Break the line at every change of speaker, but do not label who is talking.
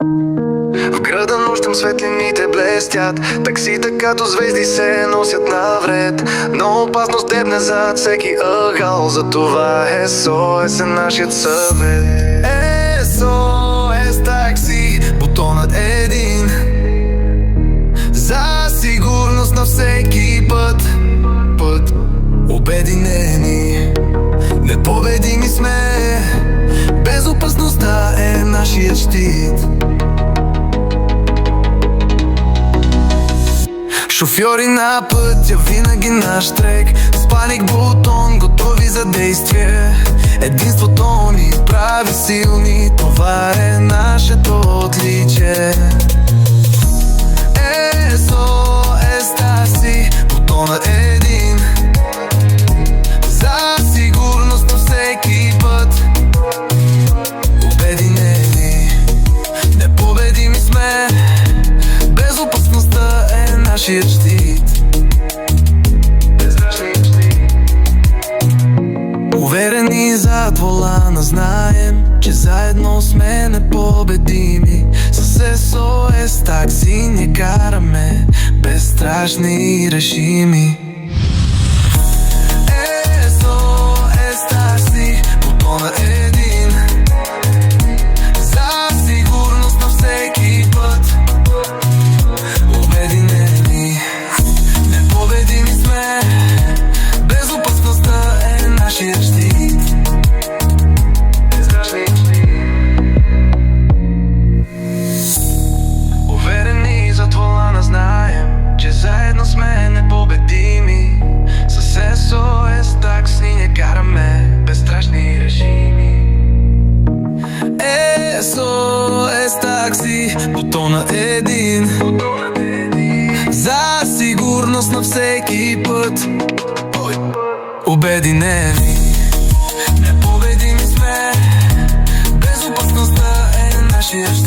В града нощем светлините блестят, таксита като звезди се носят навред, но опасност дебне зад всеки ъгъл. Затова SOS е нашият съвет. SOS такси, бутонът един, за сигурност на всеки път. Обединени, непобедими сме, безопасността е нашият щит. Шофьори на пътя, винаги наш трек, с паник бутон, готови за действие. Единството ни прави силни, това е нашето отличие. SOS такси, бутонът е един, за сигурност на всеки път. Обединени, непобедими сме, безопасността е нашият щит. Уверени зад волана, знаем, че заедно сме непобедими. С SOS такси ни караме, безстрашни и решими. SOS такси, бутонът е един, за сигурност на всеки път. Обединени, непобедими сме, безопасността е нашият щит. Уверени зад волана, знаем, че заедно сме непобедими. С SOS такси не караме, безстрашни режими. SOS такси, бутонът е един, за сигурност на всеки път. Обединени, непобедими сме, безопасността е нашия щит.